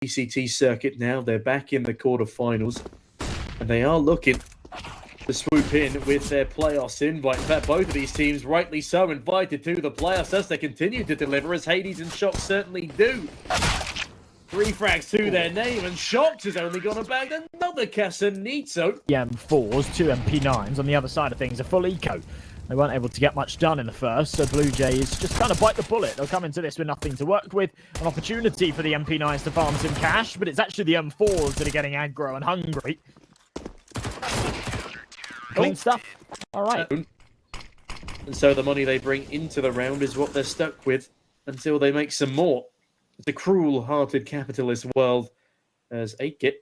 ECT circuit now. They're back in the quarterfinals, and they are looking to swoop in with their playoffs invite. In fact, both of these teams, rightly so, invited to the playoffs as they continue to deliver, as Hades and Shox certainly do. 3 frags to their name, and Shox has only gone about another Casanito. The M4s, 2 MP9s on the other side of things, a full eco. They weren't able to get much done in the first, so BLUEJAYS just kind of bite the bullet. They'll come into this with nothing to work with. An opportunity for the MP9s to farm some cash, but it's actually the M4s that are getting aggro and hungry. Clean stuff. All right. And so the money they bring into the round is what they're stuck with until they make some more. It's a cruel-hearted capitalist world, as Akit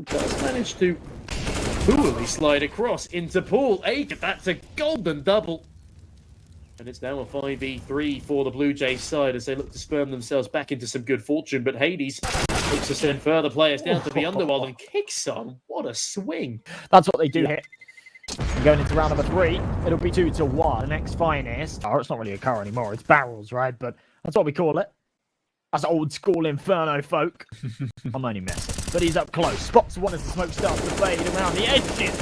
does manage to coolly slide across into Paul. Akit, that's a golden double. And it's now a 5v3 for the BLUEJAYS side as they look to sperm themselves back into some good fortune. But Hades looks to send further players down to the underworld and kicks on. What a swing. That's what they do here. Going into round number 3, it'll be 2-1. Next finest. Oh, it's not really a car anymore. It's barrels, right? But that's what we call it. That's old school Inferno folk. I'm only messing. But he's up close. Spots one as the smoke starts to fade around the edges.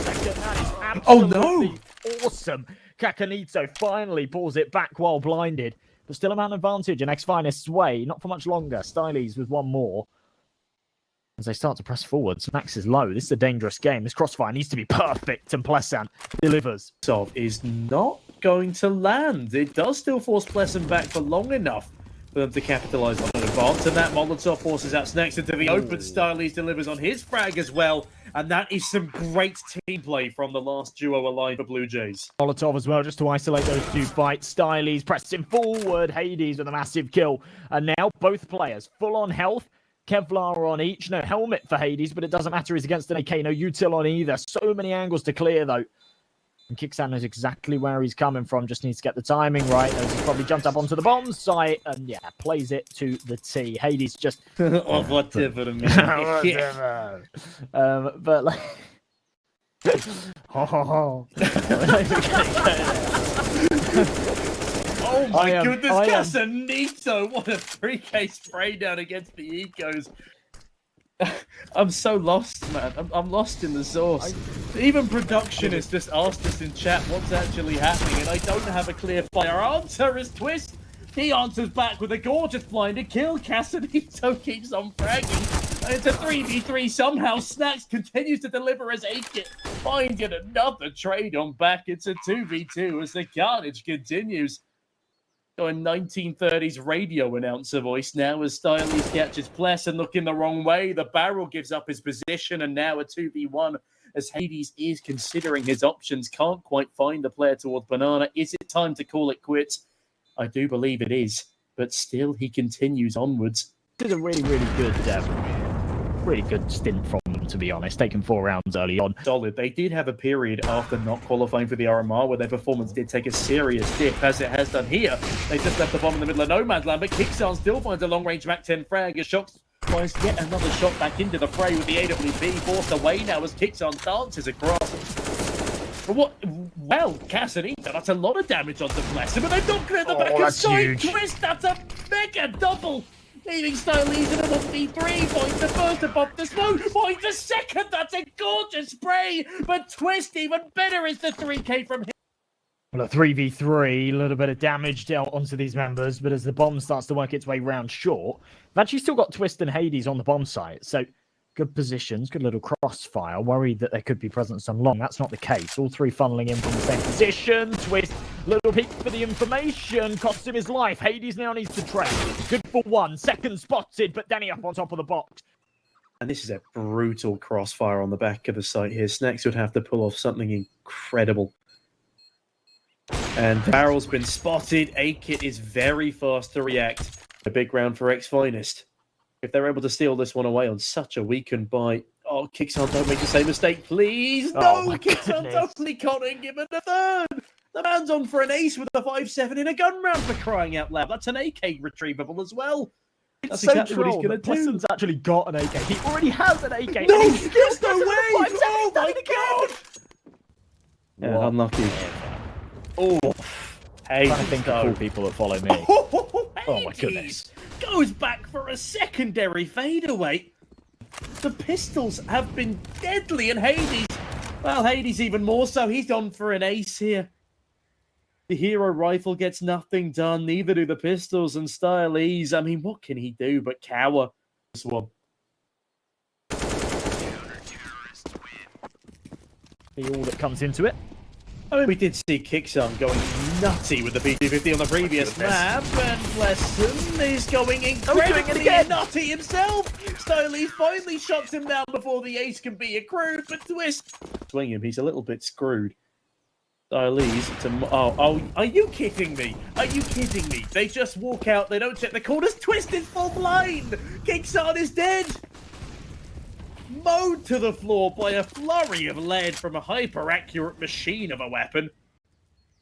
That is absolutely awesome. Cacanito finally pulls it back while blinded. But still a man advantage. And X-Finest sway. Not for much longer. Stylies with one more. As they start to press forward, SNAX is low. This is a dangerous game. This crossfire needs to be perfect, and Pleasant delivers. Sov is not going to land. It does still force Pleasant back for long enough for them to capitalize on an advance, and that Molotov forces out SNAX into the open. Stylies delivers on his frag as well, and that is some great team play from the last duo alive for BLUEJAYS. Molotov as well, just to isolate those 2 fights. Stylies pressed him forward. Hades with a massive kill, and now both players full on health. Kevlar on each. No helmet for Hades, but it doesn't matter. He's against an AK. No util on either. So many angles to clear, though. And Kicksan knows exactly where he's coming from. Just needs to get the timing right. As he's probably jumped up onto the bomb site and, yeah, plays it to the T. Hades just... oh, whatever to me. Whatever. But, like... Oh my goodness, Casanito! What a 3K spray down against the Ecos. I'm so lost, man. I'm lost in the source. Even production has just asked us in chat what's actually happening, and I don't have a clear fire answer as Twist. He answers back with a gorgeous blinded kill. Casanito keeps on fragging. And it's a 3v3 somehow. SNAX continues to deliver as Akit finds yet another trade on back. It's a 2v2 as the carnage continues. Going 1930s radio announcer voice now as Stylies catches Pleasant looking the wrong way. The barrel gives up his position, and now a 2v1 as Hades is considering his options. Can't quite find the player towards Banana. Is it time to call it quits? I do believe it is, but still he continues onwards. This is a really good stint from them, to be honest. Taking 4 rounds early on. Solid. They did have a period after not qualifying for the RMR where their performance did take a serious dip, as it has done here. They just left the bomb in the middle of no man's land, but Kicksan still finds a long-range Mac-10 frag as Shox tries yet another shot back into the fray with the AWP forced away now as Kicksan dances across. But what? Well, Casanito, that's a lot of damage onto Pleasant, but they've not cleared the back of side. Twist, that's a mega double. Leaving Stylies in a 1v3, finds the first above the smoke, finds the second, that's a gorgeous spray, but Twist, even better is the 3K from him. Well, a 3v3, a little bit of damage dealt onto these members, but as the bomb starts to work its way round short, they've actually still got Twist and Hades on the bomb site, so good positions, good little crossfire. Worried that there could be presence on long. That's not the case. All 3 funneling in from the same position. Twist, little peek for the information. Costs him his life. Hades now needs to trade. Good for 1. Second spotted, but Danny up on top of the box. And this is a brutal crossfire on the back of the site here. SNAX would have to pull off something incredible. And the barrel's been spotted. Akit is very fast to react. A big round for X-Finest. If they're able to steal this one away on such a weakened buy. Oh, Kicksan, don't make the same mistake, please. No, Kicksan totally can't give it a third. The man's on for an ace with a 5-7 in a gun round, for crying out loud. That's an AK retrievable as well. That's so exactly what he's going to do. Pleasant's actually got an AK. He already has an AK. No, there's no way. Oh, my God. Yeah, unlucky. Oh, Hey, trying to think of cool people that follow me. Oh my goodness. Goes back for a secondary fadeaway. The pistols have been deadly, and Hades, well, Hades even more so. He's on for an ace here. The hero rifle gets nothing done, neither do the pistols and Styles. I mean, what can he do but cower? This one. All that comes into it. I mean, we did see Kickson going nutty with the PT-50 on the previous map, and Lesson is going incredibly nutty himself. Styles finally shuts him down before the ace can be accrued, but Twist swing him. He's a little bit screwed. Styles to are you kidding me? Are you kidding me? They just walk out. They don't check the corners. Twist is full blind. Kickson is dead. Mowed to the floor by a flurry of lead from a hyper-accurate machine of a weapon.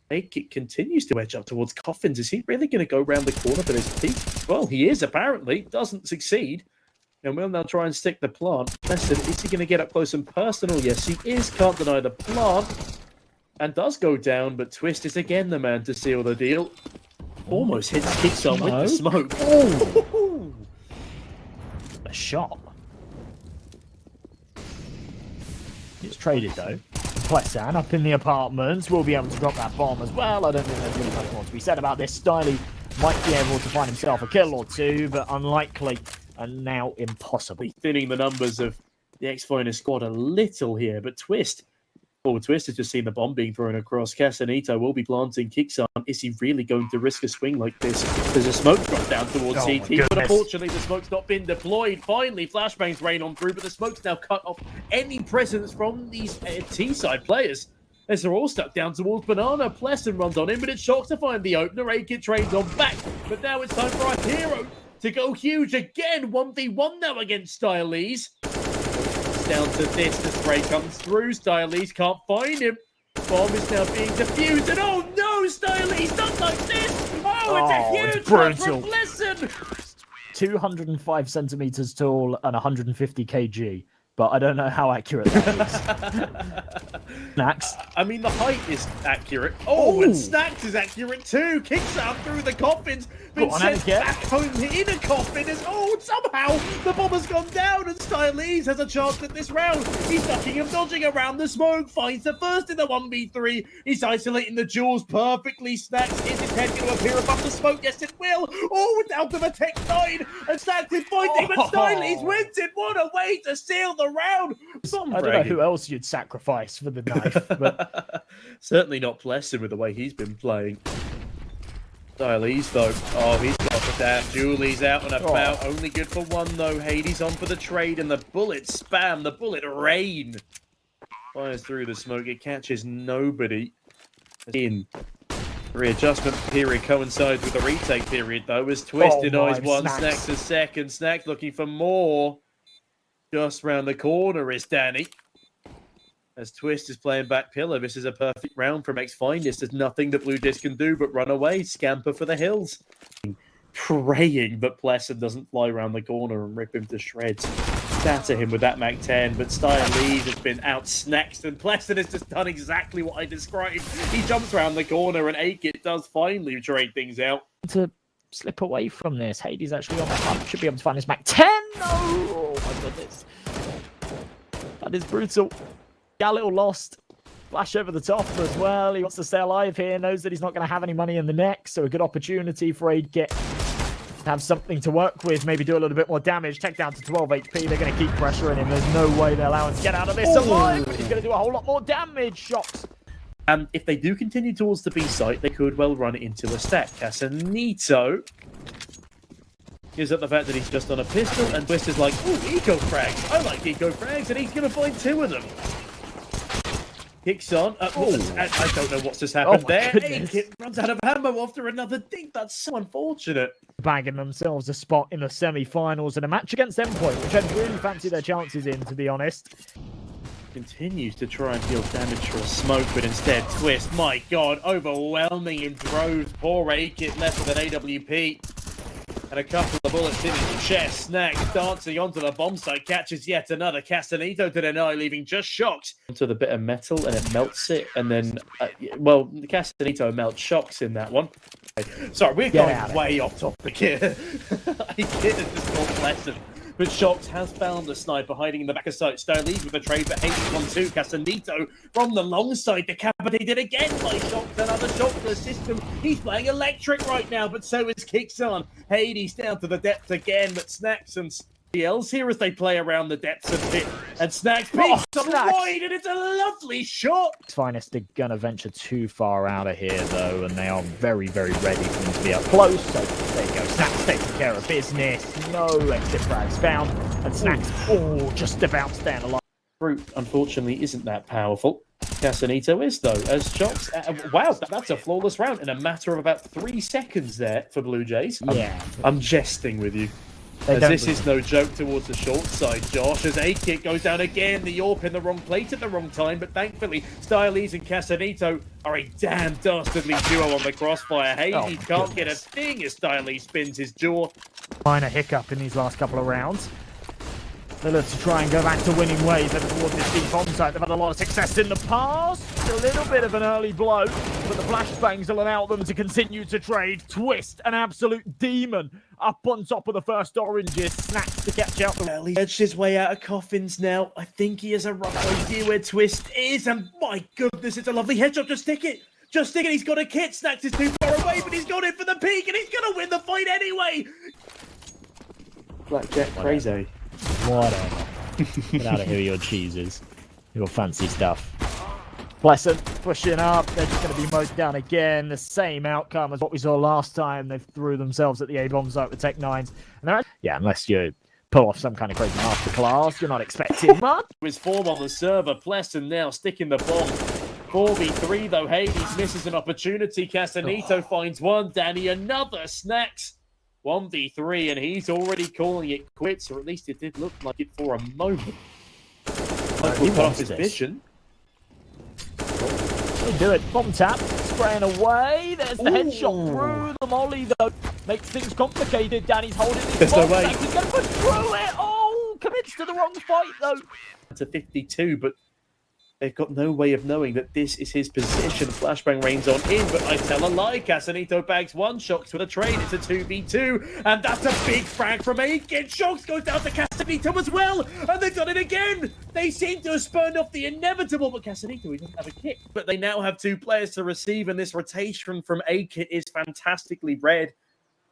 It continues to edge up towards Coffins. Is he really going to go round the corner for this peak? Well, he is, apparently. Doesn't succeed. And we'll now try and stick the plant. Listen, is he going to get up close and personal? Yes, he is. Can't deny the plant. And does go down, but Twist is again the man to seal the deal. Almost hits Kickson with the smoke. Oh! A shot. It's traded though. Plesan up in the apartments will be able to drop that bomb as well. I don't think there's really much more to be said about this. Styles might be able to find himself a kill or two, but unlikely and now impossible. Thinning the numbers of the X-Finest squad a little here, but Twist has just seen the bomb being thrown across. Casanito will be planting Kickson. Is he really going to risk a swing like this? There's a smoke drop down towards CT, but unfortunately the smoke's not been deployed. Finally, flashbangs rain on through, but the smoke's now cut off any presence from these T-side players. As they're all stuck down towards Banana. Pleasant runs on in, but it's shocked to find the opener. A-Kid trains on back, but now it's time for our hero to go huge again. 1v1 now against Styles. Down to this, the spray comes through. Styles can't find him. Bomb is now being defused, and oh no, Styles, not like this! Oh, it's a huge one from Pleasant! 205 centimeters tall and 150 kg. But I don't know how accurate that is. SNAX. I mean, the height is accurate. Oh, and SNAX is accurate too. Kicks out through the coffins. Been sent back home in a coffin. Somehow the bomb has gone down, and Styles has a chance at this round. He's ducking and dodging around the smoke. Finds the first in the 1v3. He's isolating the jewels perfectly. SNAX, is his head going to appear above the smoke? Yes, it will. Oh, out of a Tech 9. And SNAX is finding, but Styles wins it. What a way to seal the round. I don't know who else you'd sacrifice for the knife, but certainly not Pleasant with the way he's been playing. Styles though, oh, he's got the damn Julie's out and about. Only good for one though. Hades on for the trade, and the bullet spam, the bullet rain fires through the smoke. It catches nobody. In readjustment period coincides with the retake period though, as Twist denies one. SNAX a second. SNAX looking for more. Just round the corner is Danny. As Twist is playing back pillar, this is a perfect round from X-Finest. There's nothing that BLUEJAYS can do but run away, scamper for the hills. Praying that Pleasant doesn't fly around the corner and rip him to shreds. Scatter him with that Mac 10, but Styles has been out-snaxed, and Pleasant has just done exactly what I described. He jumps around the corner, and A-Kit does finally trade things out. To slip away from this, Hades actually on the hunt. Should be able to find his Mac 10. No! Oh my goodness. That is brutal. Galil lost. Flash over the top as well. He wants to stay alive here. Knows that he's not going to have any money in the next. So a good opportunity for A-Kit to have something to work with. Maybe do a little bit more damage. Tech down to 12 HP. They're going to keep pressuring him. There's no way they'll allow him to get out of this alive. But he's going to do a whole lot more damage. Shots. And if they do continue towards the B site, they could well run it into a stack. Casanito is at the fact that he's just on a pistol, and Twist is like, ooh, eco frags. I like eco frags, and he's going to find two of them. Kicks on. I don't know what's just happened there. A-Kit runs out of ammo after another dink. That's so unfortunate. Bagging themselves a spot in the semi-finals in a match against Endpoint, which I'd really fancy their chances in, to be honest. Continues to try and deal damage for a smoke, but instead Twist, my god, overwhelming in droves. Poor A-Kit left with an AWP. And And a couple of bullets in his chest. SNAX dancing onto the bomb site, catches yet another. Castanito to deny, leaving just shocked. Onto the bit of metal and it melts it. And then, well, the Castanito melts shocks in that one. Sorry, we're going way off topic here. I did just called lesson. But Shocked has found the sniper hiding in the back of sight. Styles with the trade, but H1-2. Castanito from the long side, decapitated again by Shocked. Another shot to the system. He's playing electric right now, but so is Kixon. Hades down to the depth again, but SNAX and else here as they play around the depths of it. And SNAX picks up wide, and it's a lovely shot. Finest are going to venture too far out of here, though, and they are very, very ready for them to be up close. So there you go. SNAX taking care of business. No exit frags found. And SNAX, just about staying alive. Fruit, unfortunately, isn't that powerful. Castanito is, though, as Shocked. Wow, that's a flawless round in a matter of about 3 seconds there for Blue Jays. Yeah. I'm jesting with you. As this is no joke towards the short side, Josh, as A-Kit goes down again, the AWP in the wrong plate at the wrong time, but thankfully, Styles and Castanito are a damn dastardly duo on the crossfire. Hades can't get a thing as Styles spins his jaw. Minor hiccup in these last couple of rounds. They look to try and go back to winning ways over towards this deep bomb site. They've had a lot of success in the past. A little bit of an early blow, but the flashbangs will allow them to continue to trade. Twist, an absolute demon, up on top of the first oranges. SNAX to catch out. He edged his way out of coffins now. I think he has a rough idea where Twist is, and my goodness, it's a lovely headshot. Just stick it. Just stick it. He's got a kit. SNAX is too far away, but he's got it for the peak, and he's going to win the fight anyway. Blackjack crazy. Whatever. Get out of here, your cheeses. Your fancy stuff. Blessed, pushing up. They're just going to be mowed down again. The same outcome as what we saw last time. They threw themselves at the A-bomb site with Tech 9s. And yeah, unless you pull off some kind of crazy masterclass, you're not expecting much. His form on the server. Plesson now sticking the bomb. 4v3 though. Hades misses an opportunity. Castanito finds one. Danny another. SNAX 1v3, and he's already calling it quits, or at least it did look like it for a moment. He cut off his vision. They do it. Bomb tap, spraying away. There's the headshot through the molly, though. Makes things complicated. Danny's holding his bomb. He's going to push through it. Oh, commits to the wrong fight, though. It's a 52, but they've got no way of knowing that this is his position. Flashbang rains on in, but I tell a lie. Castanito bags one. Shocked with a trade. It's a 2v2, and that's a big frag from A-Kit. Shocked goes down to Castanito as well, and they've done it again. They seem to have spurned off the inevitable, but Castanito, he doesn't have a kick. But they now have 2 players to receive, and this rotation from A-Kit is fantastically read.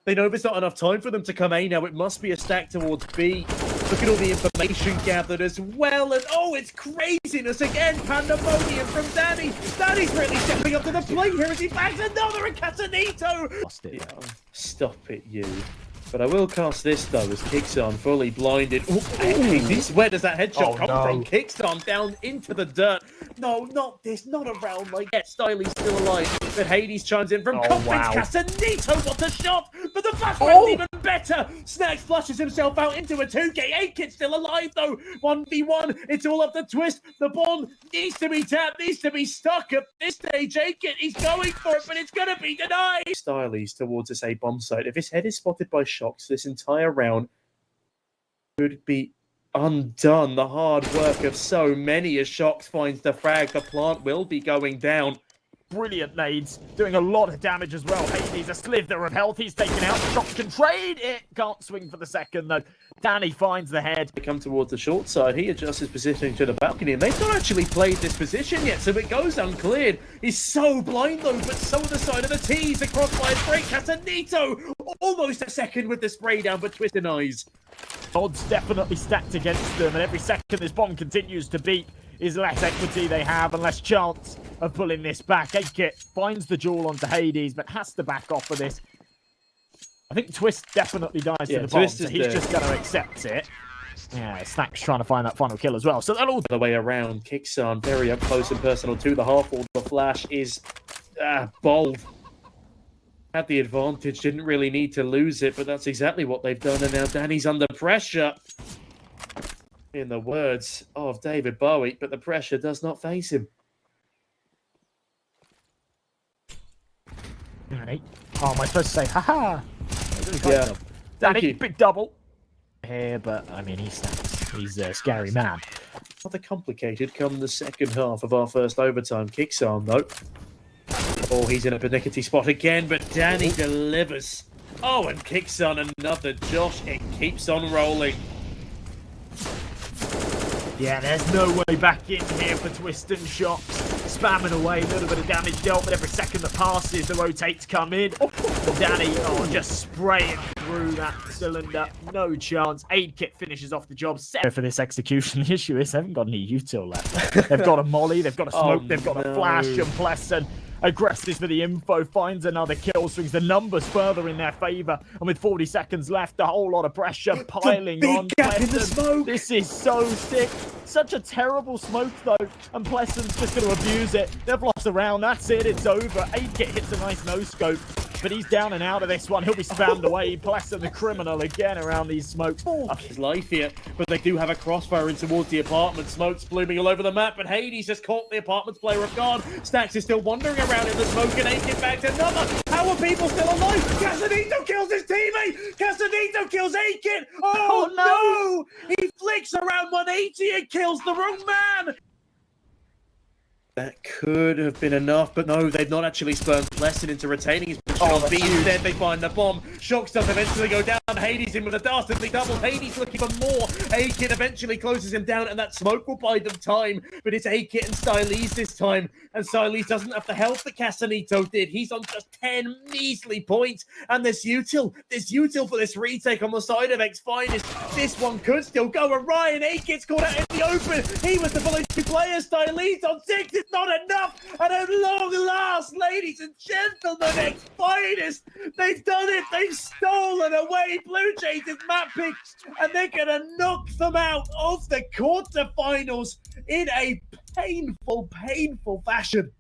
They know there's not enough time for them to come A now. It must be a stack towards B. Look at all the information gathered as well. And oh, it's craziness again. Pandemonium from Danny. Danny's really stepping up to the plate here as he bags another and Castanito. Lost it. Yeah, stop it, you. But I will cast this, though, as Kixon fully blinded. Where does that headshot come from? Kixon down into the dirt. No, not this. Not around like that. Styles still alive. But Hades chimes in from Coffins. Wow. Castanito, what a shot! But the flashback's even better. SNAX flushes himself out into a 2K. A-Kit's still alive, though. 1v1. It's all up the twist. The bomb needs to be tapped, needs to be stuck at this stage. A-Kit, he's going for it, but it's going to be denied. Styles towards this A-bomb site. If his head is spotted by Shocks, this entire round could be undone. The hard work of so many as Shocks finds the frag. The plant will be going down. Brilliant nades, doing a lot of damage as well. Hades, a slither of health, he's taken out. Shocks can trade it, can't swing for the second though. Danny finds the head. They come towards the short side. He adjusts his positioning to the balcony, and they've not actually played this position yet, so it goes uncleared. He's so blind though, but so on the side of the T's. The crossfire break. Castanito almost a second with the spray down, but Twist denies. Odds definitely stacked against them, and every second this bomb continues to beat is less equity they have and less chance of pulling this back. A-Kit finds the jewel onto Hades, but has to back off for this. I think Twist definitely dies to the bomb, so he's just going to accept it. Yeah, SNAX trying to find that final kill as well. So that all the way around. Kixon very up close and personal to the half-wall. The flash is bold. Had the advantage, didn't really need to lose it, but that's exactly what they've done. And now Danny's under pressure. In the words of David Bowie, but the pressure does not face him. Right. Oh, am I supposed to say, haha? Yeah. Thank Danny, you. big double here, but I mean, he's a scary man. Rather complicated come the second half of our first overtime. Kicks on, though. Oh, he's in a pernickety spot again, but Danny delivers. Oh, and kicks on another Josh. It keeps on rolling. Yeah, there's no way back in here for Twist and Shocks. Spamming away, a little bit of damage dealt, but every second that passes, the rotates come in. And Danny, just spraying through that cylinder. No chance. Aid Kit finishes off the job. Set for this execution. The issue is they haven't got any util left. They've got a molly, they've got a smoke, they've got a flash, and Plesson aggresses for the info, finds another kill, swings the numbers further in their favour, and with 40 seconds left, a whole lot of pressure piling on gap in the smoke. This is so sick. Such a terrible smoke though, and Plesson's just going to abuse it. They've lost a round, that's it, it's over. Aid Kit hits a nice no-scope, but he's down and out of this one. He'll be spammed away. Plesson, the criminal, again around these smokes. Up his life here, but they do have a crossfire in towards the apartment. Smoke's blooming all over the map, but Hades just caught the apartment's player off guard. SNAX is still wandering around in the smoke, and Aid back to another. How are people still alive? Castanito kills his teammate. Castanito kills Aid. Oh no! He flicks around 180 and kills the wrong man. That could have been enough, but no, they've not actually spurned Plesson into retaining his position on B. Instead, they find the bomb. Shocks does eventually go down. Hades in with a dastardly double. Hades looking for more. Aid eventually closes him down, and that smoke will buy them time. But it's Aid and Styles this time, and Styles doesn't have the help that Castanito did. He's on just 10 measly points, and there's util for this retake on the side of X-Finest. This one could still go, and Ryan Aid gets caught out in the open. He was the voluntary player. Styles on 6. It's not enough, and at long last, ladies and gentlemen, X-Finest, they've done it. They've stolen away BLUEJAYS' map pick, and they're gonna knock them out of the quarterfinals in a painful fashion.